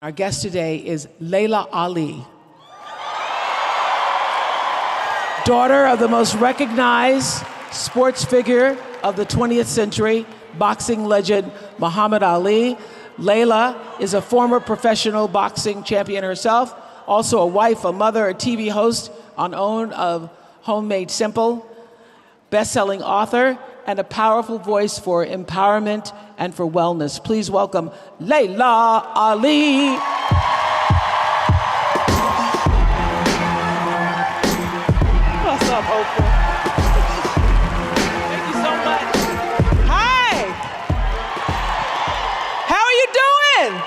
Our guest today is Laila Ali, daughter of the most recognized sports figure of the 20th century, boxing legend Muhammad Ali. Laila is a former professional boxing champion herself, also a wife, a mother, a TV host on OWN of Homemade Simple, best-selling author, and a powerful voice for empowerment and for wellness. Please welcome Laila Ali. What's up, Oprah? Thank you so much. Hi. How are you doing?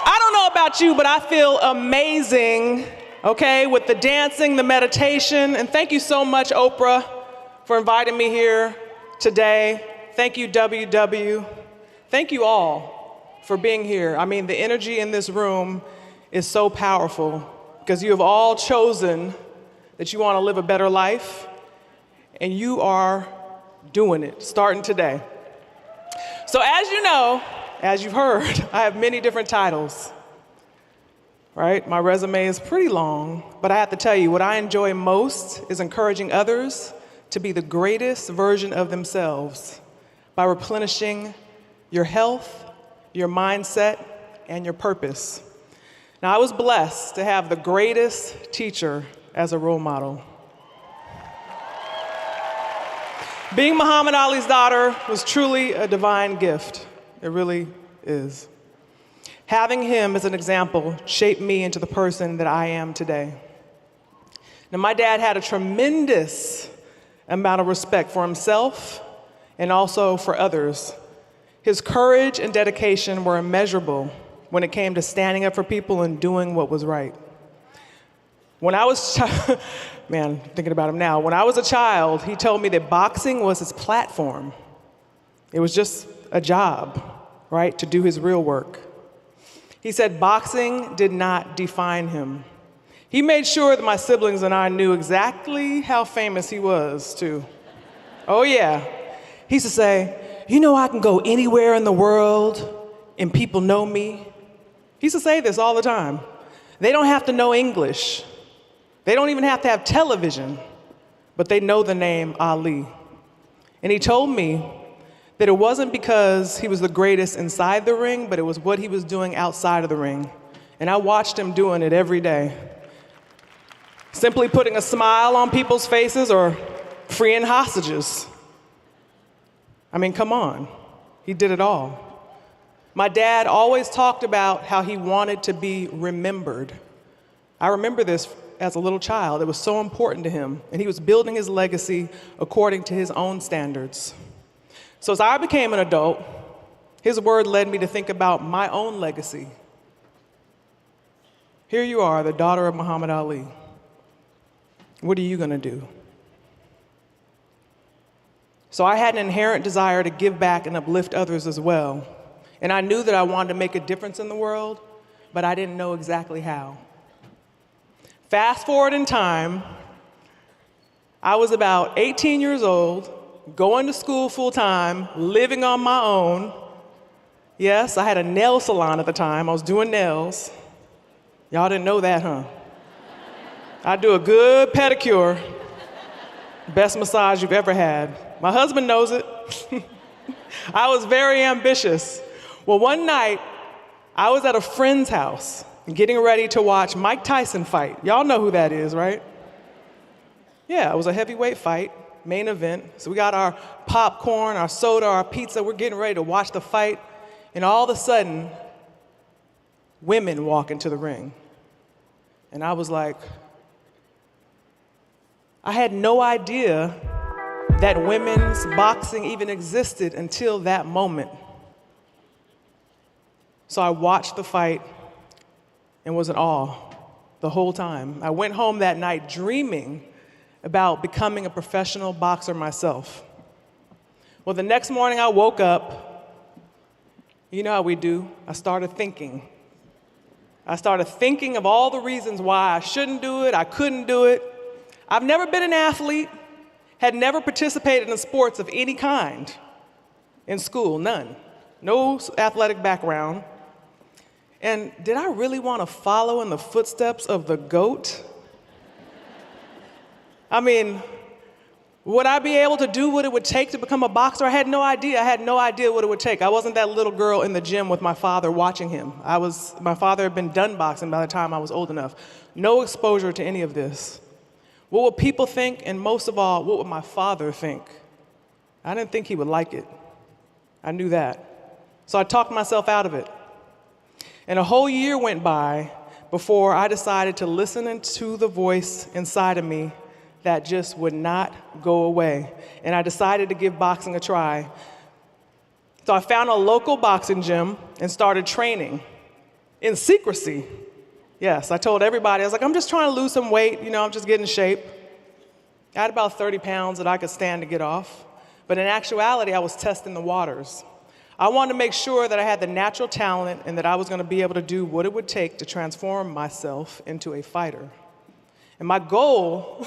I don't know about you, but I feel amazing, okay, with the dancing, the meditation, and thank you so much, Oprah, for inviting me here today. Thank you, WW. Thank you all for being here. I mean, the energy in this room is so powerful because you have all chosen that you want to live a better life, and you are doing it, starting today. So as you know, as you've heard, I have many different titles, right? My resume is pretty long, but I have to tell you, what I enjoy most is encouraging others to be the greatest version of themselves by replenishing your health, your mindset, and your purpose. Now, I was blessed to have the greatest teacher as a role model. Being Muhammad Ali's daughter was truly a divine gift. It really is. Having him as an example shaped me into the person that I am today. Now, my dad had a tremendous amount of respect for himself and also for others. His courage and dedication were immeasurable when it came to standing up for people and doing what was right. When I was, man, thinking about him now, when I was a child, he told me that boxing was his platform. It was just a job, right, to do his real work. He said boxing did not define him. He made sure that my siblings and I knew exactly how famous he was, too. Oh, yeah. He used to say, you know, I can go anywhere in the world and people know me. He used to say this all the time. They don't have to know English. They don't even have to have television, but they know the name Ali. And he told me that it wasn't because he was the greatest inside the ring, but it was what he was doing outside of the ring. And I watched him doing it every day. Simply putting a smile on people's faces or freeing hostages. I mean, come on. He did it all. My dad always talked about how he wanted to be remembered. I remember this as a little child. It was so important to him, and he was building his legacy according to his own standards. So as I became an adult, his word led me to think about my own legacy. Here you are, the daughter of Muhammad Ali. What are you going to do? So I had an inherent desire to give back and uplift others as well. And I knew that I wanted to make a difference in the world, but I didn't know exactly how. Fast forward in time, I was about 18 years old, going to school full time, living on my own. Yes, I had a nail salon at the time. I was doing nails. Y'all didn't know that, huh? I do a good pedicure. Best massage you've ever had. My husband knows it. I was very ambitious. Well, one night, I was at a friend's house getting ready to watch Mike Tyson fight. Y'all know who that is, right? Yeah, it was a heavyweight fight, main event. So we got our popcorn, our soda, our pizza. We're getting ready to watch the fight. And all of a sudden, women walk into the ring. And I was like, I had no idea that women's boxing even existed until that moment. So I watched the fight and was in awe the whole time. I went home that night dreaming about becoming a professional boxer myself. Well, the next morning I woke up. You know how we do. I started thinking. I started thinking of all the reasons why I shouldn't do it, I couldn't do it. I've never been an athlete, had never participated in sports of any kind in school, none. No athletic background. And did I really want to follow in the footsteps of the GOAT? I mean, would I be able to do what it would take to become a boxer? I had no idea. I had no idea what it would take. I wasn't that little girl in the gym with my father watching him. My father had been done boxing by the time I was old enough. No exposure to any of this. What would people think? And most of all, what would my father think? I didn't think he would like it. I knew that. So I talked myself out of it. And a whole year went by before I decided to listen to the voice inside of me that just would not go away. And I decided to give boxing a try. So I found a local boxing gym and started training in secrecy. Yes, I told everybody, I was like, I'm just trying to lose some weight, I'm just getting in shape. I had about 30 pounds that I could stand to get off. But in actuality, I was testing the waters. I wanted to make sure that I had the natural talent and that I was going to be able to do what it would take to transform myself into a fighter. And my goal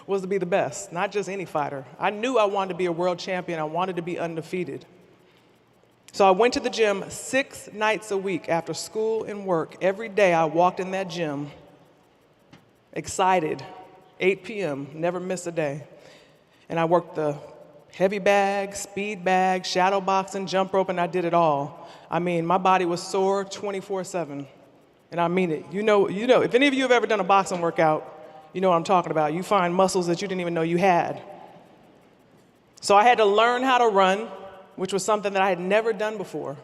was to be the best, not just any fighter. I knew I wanted to be a world champion. I wanted to be undefeated. So I went to the gym 6 nights a week after school and work. Every day I walked in that gym, excited, 8 p.m., never missed a day. And I worked the heavy bag, speed bag, shadow boxing, jump rope, and I did it all. I mean, my body was sore 24/7. And I mean it. If any of you have ever done a boxing workout, you know what I'm talking about. You find muscles that you didn't even know you had. So I had to learn how to run, which was something that I had never done before.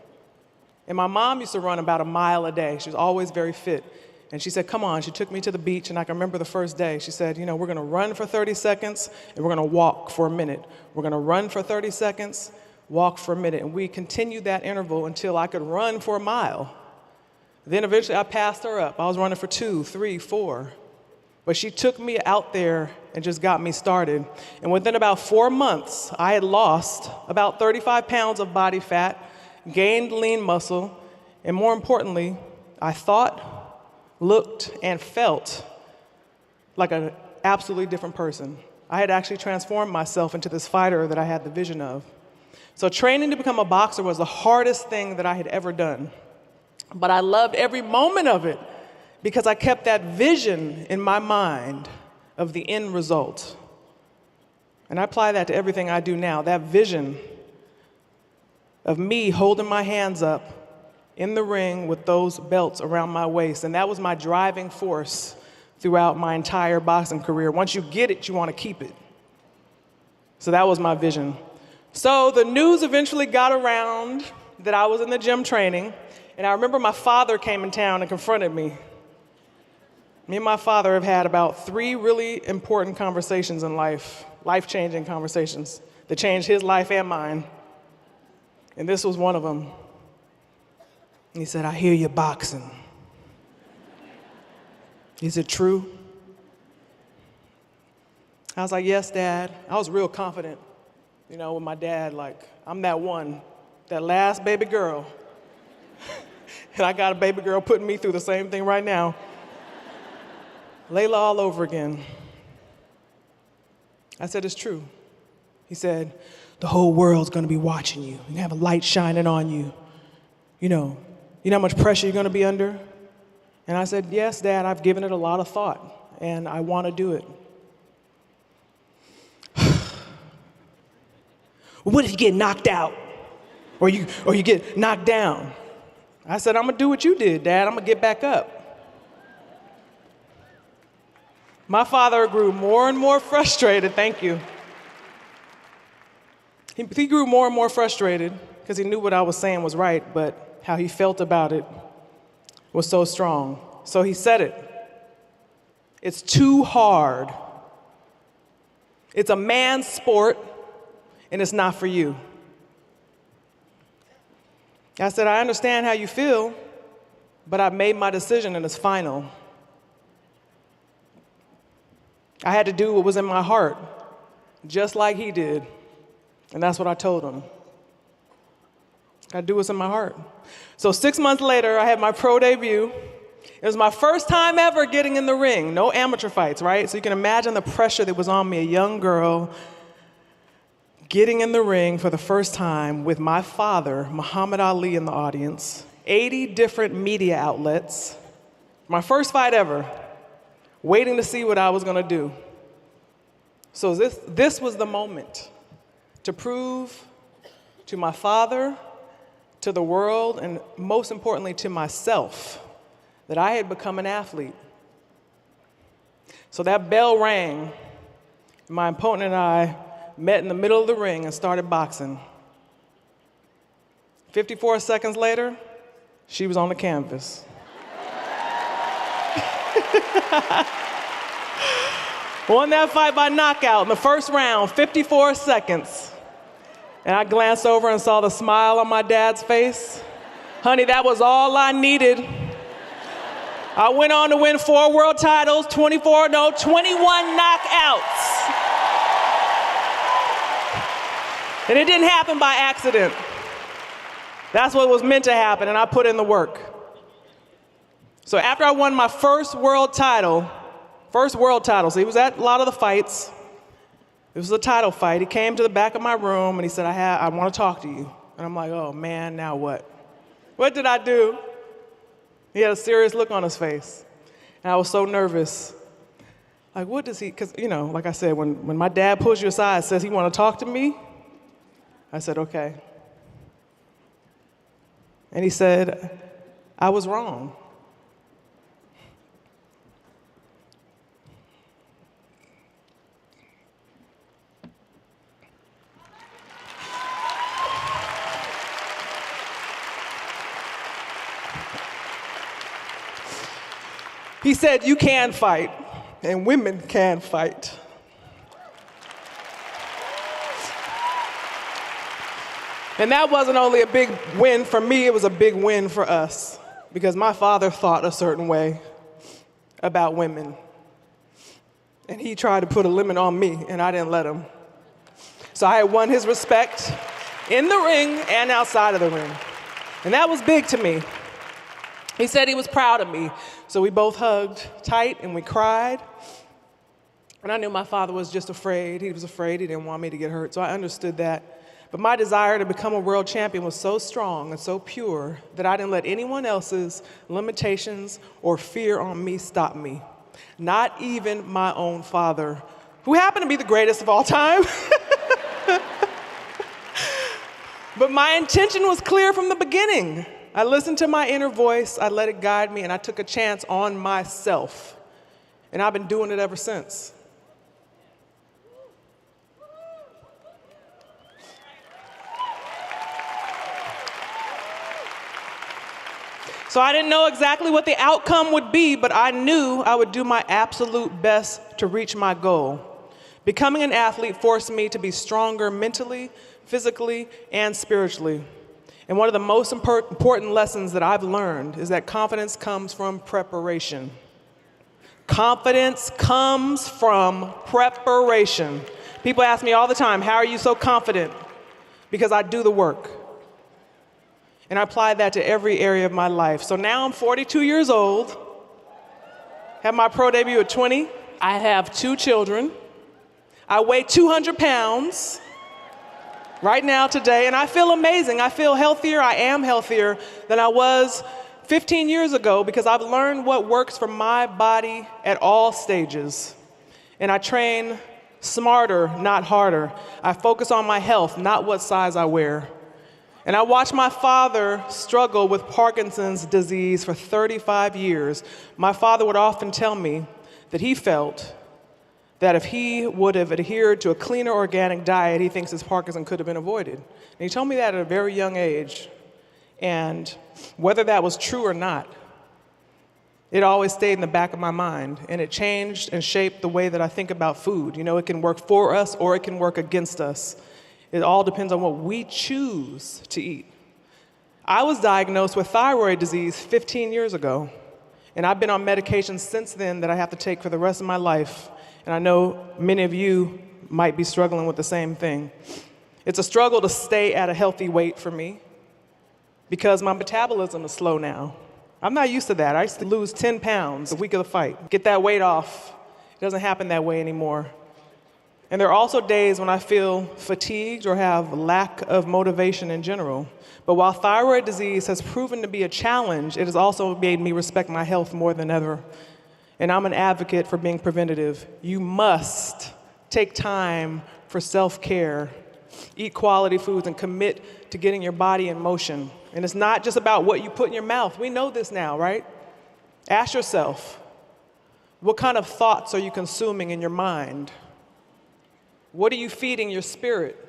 And my mom used to run about 1 mile a day. She was always very fit. And she said, come on. She took me to the beach, and I can remember the first day. She said, we're going to run for 30 seconds, and we're going to walk for a minute. We're going to run for 30 seconds, walk for a minute. And we continued that interval until I could run for 1 mile. Then eventually I passed her up. I was running for 2, 3, 4. But she took me out there and just got me started. And within about 4 months, I had lost about 35 pounds of body fat, gained lean muscle, and more importantly, I thought, looked, and felt like an absolutely different person. I had actually transformed myself into this fighter that I had the vision of. So training to become a boxer was the hardest thing that I had ever done. But I loved every moment of it because I kept that vision in my mind of the end result. And I apply that to everything I do now, that vision of me holding my hands up in the ring with those belts around my waist. And that was my driving force throughout my entire boxing career. Once you get it, you want to keep it. So that was my vision. So the news eventually got around that I was in the gym training. And I remember my father came in town and confronted me. Me and my father have had about 3 really important conversations in life, life-changing conversations that changed his life and mine. And this was one of them. And he said, I hear you're boxing. Is it true? I was like, yes, Dad. I was real confident, with my dad, like, I'm that one, that last baby girl. And I got a baby girl putting me through the same thing right now. Laila all over again. I said, it's true. He said, the whole world's going to be watching you. You're going to have a light shining on you. You know how much pressure you're going to be under? And I said, yes, Dad, I've given it a lot of thought, and I want to do it. Well, what if you get knocked out? Or you get knocked down? I said, I'm going to do what you did, Dad. I'm going to get back up. My father grew more and more frustrated. Thank you. He grew more and more frustrated because he knew what I was saying was right, but how he felt about it was so strong. So he said it. It's too hard. It's a man's sport, and it's not for you. I said, I understand how you feel, but I've made my decision, and it's final. I had to do what was in my heart, just like he did. And that's what I told him. I do what's in my heart. So 6 months later, I had my pro debut. It was my first time ever getting in the ring. No amateur fights, right? So you can imagine the pressure that was on me, a young girl getting in the ring for the first time with my father, Muhammad Ali, in the audience, 80 different media outlets, my first fight ever, waiting to see what I was going to do. So this was the moment to prove to my father, to the world, and most importantly to myself, that I had become an athlete. So that bell rang. My opponent and I met in the middle of the ring and started boxing. 54 seconds later, she was on the canvas. Won that fight by knockout in the first round, 54 seconds. And I glanced over and saw the smile on my dad's face. Honey, that was all I needed. I went on to win 4 world titles, 21 knockouts. And it didn't happen by accident. That's what was meant to happen, and I put in the work. So after I won my first world title, so he was at a lot of the fights. It was a title fight. He came to the back of my room and he said, I want to talk to you. And I'm like, oh man, now what? What did I do? He had a serious look on his face. And I was so nervous. Like, what does he, because, like I said, when my dad pulls you aside and says he want to talk to me, I said, okay. And he said, I was wrong. He said, you can fight, and women can fight. And that wasn't only a big win for me, it was a big win for us, because my father thought a certain way about women. And he tried to put a limit on me, and I didn't let him. So I had won his respect in the ring and outside of the ring. And that was big to me. He said he was proud of me. So we both hugged tight and we cried. And I knew my father was just afraid. He was afraid. He didn't want me to get hurt. So I understood that. But my desire to become a world champion was so strong and so pure that I didn't let anyone else's limitations or fear on me stop me. Not even my own father, who happened to be the greatest of all time. But my intention was clear from the beginning. I listened to my inner voice, I let it guide me, and I took a chance on myself. And I've been doing it ever since. So I didn't know exactly what the outcome would be, but I knew I would do my absolute best to reach my goal. Becoming an athlete forced me to be stronger mentally, physically, and spiritually. And one of the most important lessons that I've learned is that confidence comes from preparation. Confidence comes from preparation. People ask me all the time, how are you so confident? Because I do the work. And I apply that to every area of my life. So now I'm 42 years old, had my pro debut at 20. I have 2 children. I weigh 200 pounds. Right now, today, and I feel amazing. I feel healthier. I am healthier than I was 15 years ago because I've learned what works for my body at all stages. And I train smarter, not harder. I focus on my health, not what size I wear. And I watched my father struggle with Parkinson's disease for 35 years. My father would often tell me that he felt that if he would have adhered to a cleaner organic diet, he thinks his Parkinson could have been avoided. And he told me that at a very young age. And whether that was true or not, it always stayed in the back of my mind. And it changed and shaped the way that I think about food. It can work for us or it can work against us. It all depends on what we choose to eat. I was diagnosed with thyroid disease 15 years ago. And I've been on medication since then that I have to take for the rest of my life. And I know many of you might be struggling with the same thing. It's a struggle to stay at a healthy weight for me because my metabolism is slow now. I'm not used to that. I used to lose 10 pounds the week of the fight. Get that weight off. It doesn't happen that way anymore. And there are also days when I feel fatigued or have lack of motivation in general. But while thyroid disease has proven to be a challenge, it has also made me respect my health more than ever. And I'm an advocate for being preventative. You must take time for self-care, eat quality foods, and commit to getting your body in motion. And it's not just about what you put in your mouth. We know this now, right? Ask yourself, what kind of thoughts are you consuming in your mind? What are you feeding your spirit?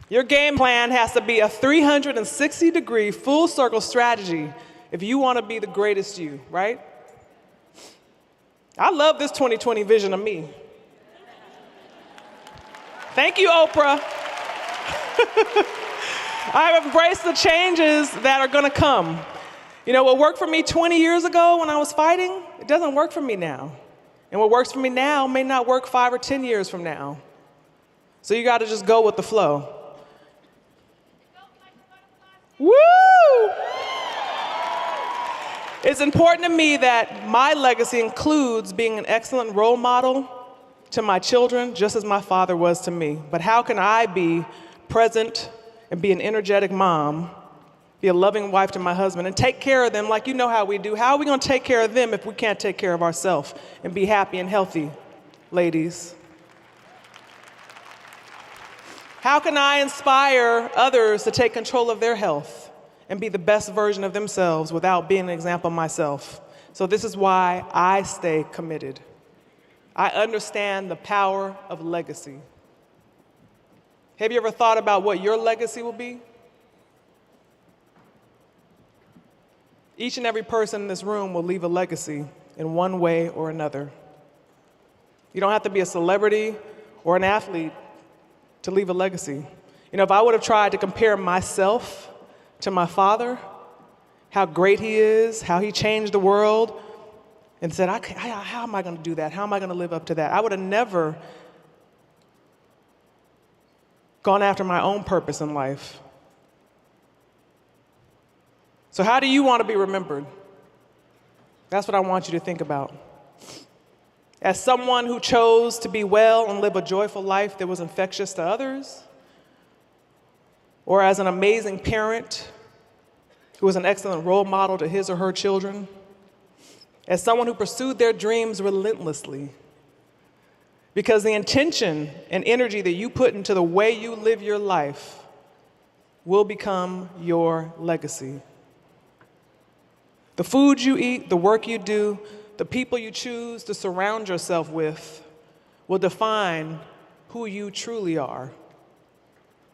Your game plan has to be a 360-degree, full-circle strategy if you want to be the greatest you, right? I love this 2020 vision of me. Thank you, Oprah. I have embraced the changes that are going to come. You know, what worked for me 20 years ago when I was fighting, it doesn't work for me now. And what works for me now may not work 5 or 10 years from now. So you got to just go with the flow. Woo! It's important to me that my legacy includes being an excellent role model to my children, just as my father was to me. But how can I be present and be an energetic mom, be a loving wife to my husband, and take care of them like you know how we do? How are we going to take care of them if we can't take care of ourselves and be happy and healthy, ladies? How can I inspire others to take control of their health and be the best version of themselves without being an example myself? So this is why I stay committed. I understand the power of legacy. Have you ever thought about what your legacy will be? Each and every person in this room will leave a legacy in one way or another. You don't have to be a celebrity or an athlete to leave a legacy. You know, if I would have tried to compare myself to my father, how great he is, how he changed the world, and said, how am I going to do that? How am I going to live up to that? I would have never gone after my own purpose in life. So how do you want to be remembered? That's what I want you to think about. As someone who chose to be well and live a joyful life that was infectious to others? Or as an amazing parent who was an excellent role model to his or her children? As someone who pursued their dreams relentlessly? Because the intention and energy that you put into the way you live your life will become your legacy. The food you eat, the work you do, the people you choose to surround yourself with will define who you truly are.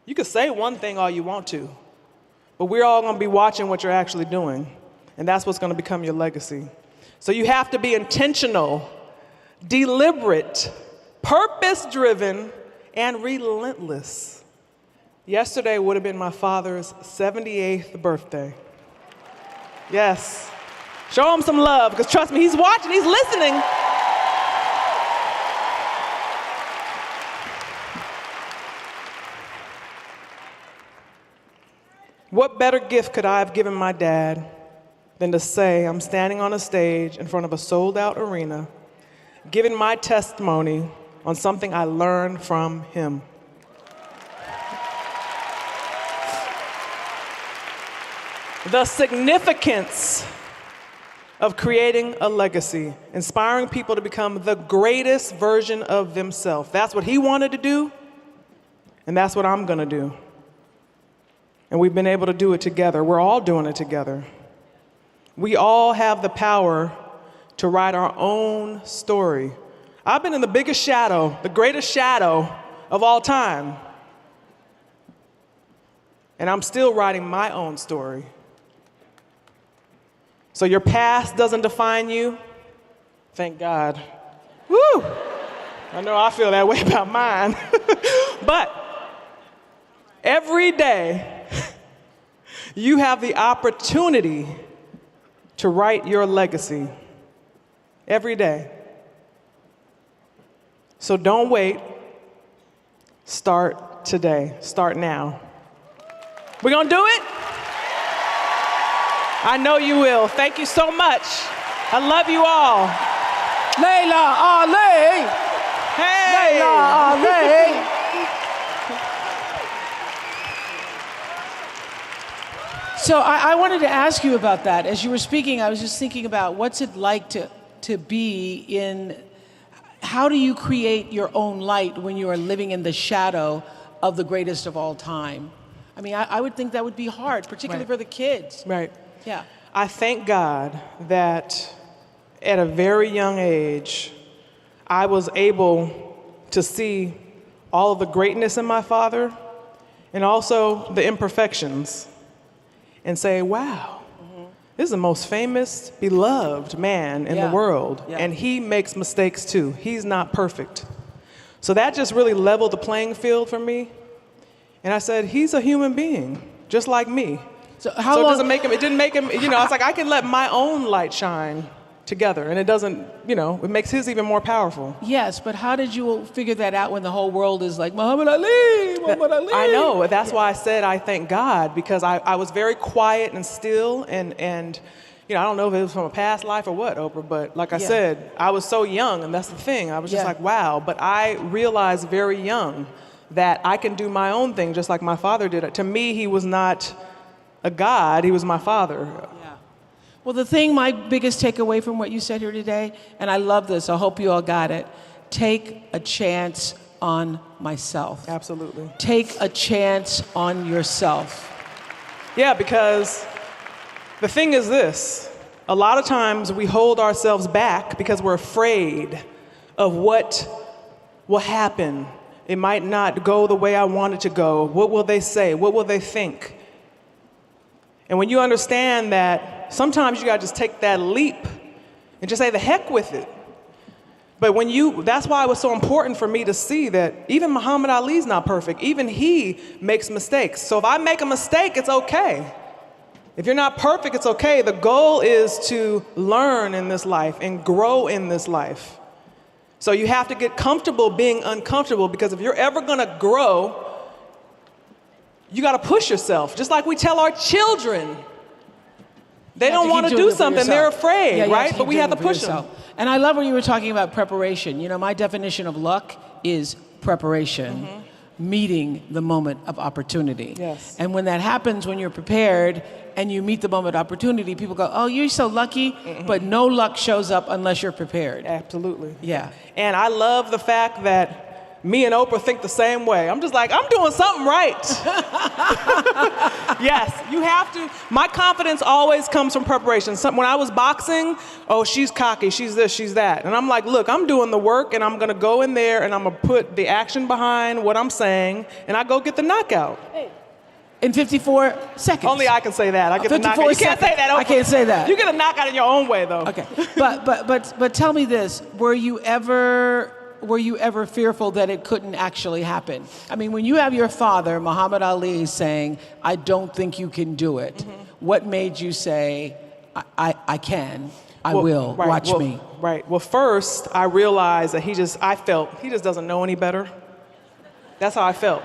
You can say one thing all you want to, but we're all going to be watching what you're actually doing, and that's what's going to become your legacy. So you have to be intentional, deliberate, purpose-driven, and relentless. Yesterday would have been my father's 78th birthday. Yes. Show him some love, because trust me, he's watching, he's listening. What better gift could I have given my dad than to say I'm standing on a stage in front of a sold-out arena, giving my testimony on something I learned from him. The significance of creating a legacy, inspiring people to become the greatest version of themselves. That's what he wanted to do, and that's what I'm going to do. And we've been able to do it together. We're all doing it together. We all have the power to write our own story. I've been in the biggest shadow, the greatest shadow of all time. And I'm still writing my own story. So your past doesn't define you. Thank God. Woo! I know I feel that way about mine. But every day, you have the opportunity to write your legacy. Every day. So don't wait. Start today. Start now. We're going to do it? I know you will. Thank you so much. I love you all. Laila Ali. Hey! Laila Ali. So I wanted to ask you about that. As you were speaking, I was just thinking about what's it like to be in, how do you create your own light when you are living in the shadow of the greatest of all time? I mean, I would think that would be hard, particularly for the kids. Right. Yeah. I thank God that at a very young age, I was able to see all of the greatness in my father and also the imperfections and say, wow, this is the most famous, beloved man in the world. Yeah. And he makes mistakes too. He's not perfect. So that just really leveled the playing field for me. And I said, he's a human being, just like me. So It didn't make him, I was like, I can let my own light shine together. And it doesn't, it makes his even more powerful. Yes, but how did you figure that out when the whole world is like, Muhammad Ali, Muhammad Ali? I know. That's why I said I thank God, because I was very quiet and still. And I don't know if it was from a past life or what, Oprah, but like I said, I was so young, and that's the thing. I was just like, wow. But I realized very young that I can do my own thing just like my father did it. To me, he was not a God, he was my father. Yeah. Well, my biggest takeaway from what you said here today, and I love this, I hope you all got it, take a chance on myself. Absolutely. Take a chance on yourself. Yeah, because the thing is this, a lot of times we hold ourselves back because we're afraid of what will happen. It might not go the way I want it to go. What will they say? What will they think? And when you understand that, sometimes you gotta just take that leap and just say the heck with it. But that's why it was so important for me to see that even Muhammad Ali's not perfect. Even he makes mistakes. So if I make a mistake, it's okay. If you're not perfect, it's okay. The goal is to learn in this life and grow in this life. So you have to get comfortable being uncomfortable, because if you're ever gonna grow, you gotta push yourself. Just like we tell our children. They don't want to do something, they're afraid, right? But we have to push them. And I love when you were talking about preparation. My definition of luck is preparation, meeting the moment of opportunity. Yes. And when that happens, when you're prepared and you meet the moment of opportunity, people go, oh, you're so lucky, but no luck shows up unless you're prepared. Absolutely. Yeah. And I love the fact that me and Oprah think the same way. I'm just like, I'm doing something right. Yes, you have to. My confidence always comes from preparation. When I was boxing, oh, she's cocky, she's this, she's that. And I'm like, look, I'm doing the work, and I'm gonna go in there and I'm gonna put the action behind what I'm saying, and I go get the knockout. In 54 seconds. Only I can say that. I get the knockout. You can't say that, Oprah. I can't say that. You get a knockout in your own way, though. Okay, but tell me this: were you ever fearful that it couldn't actually happen? I mean, when you have your father, Muhammad Ali, saying, "I don't think you can do it," what made you say, "I can, I will, watch me"? Right. Well, first I realized that I felt he just doesn't know any better. That's how I felt.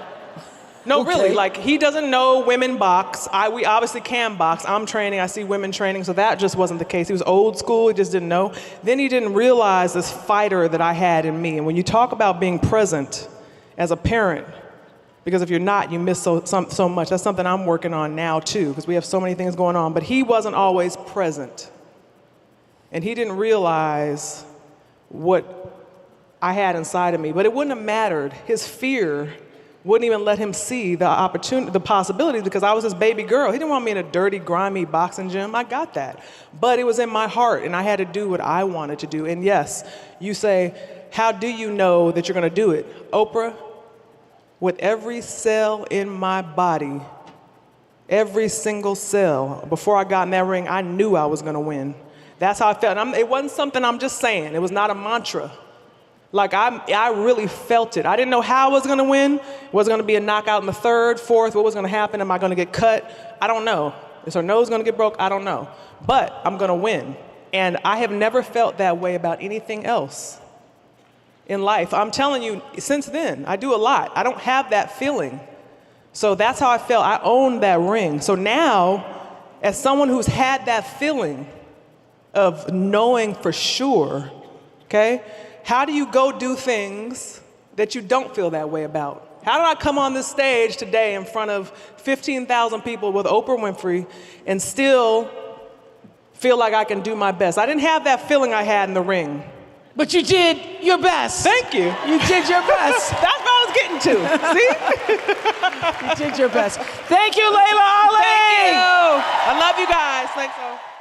No, Okay. really, like he doesn't know women box. We obviously can box. I'm training, I see women training, so that just wasn't the case. He was old school, he just didn't know. Then he didn't realize this fighter that I had in me. And when you talk about being present as a parent, because if you're not, you miss so much. That's something I'm working on now too, because we have so many things going on. But he wasn't always present. And he didn't realize what I had inside of me. But it wouldn't have mattered. His fear wouldn't even let him see the opportunity, the possibilities, because I was his baby girl. He didn't want me in a dirty, grimy boxing gym. I got that. But it was in my heart, and I had to do what I wanted to do. And yes, you say, how do you know that you're gonna do it? Oprah, with every cell in my body, every single cell, before I got in that ring, I knew I was gonna win. That's how I felt. It wasn't something I'm just saying. It was not a mantra. Like, I really felt it. I didn't know how I was gonna win. Was it gonna be a knockout in the third, fourth? What was gonna happen? Am I gonna get cut? I don't know. Is her nose gonna get broke? I don't know. But I'm gonna win. And I have never felt that way about anything else in life. I'm telling you, since then, I do a lot. I don't have that feeling. So that's how I felt. I owned that ring. So now, as someone who's had that feeling of knowing for sure, okay? how do you go do things that you don't feel that way about? How did I come on this stage today in front of 15,000 people with Oprah Winfrey and still feel like I can do my best? I didn't have that feeling I had in the ring. But you did your best. Thank you. You did your best. That's what I was getting to. See? You did your best. Thank you, Laila Ali. Thank you. I love you guys. Thanks, all.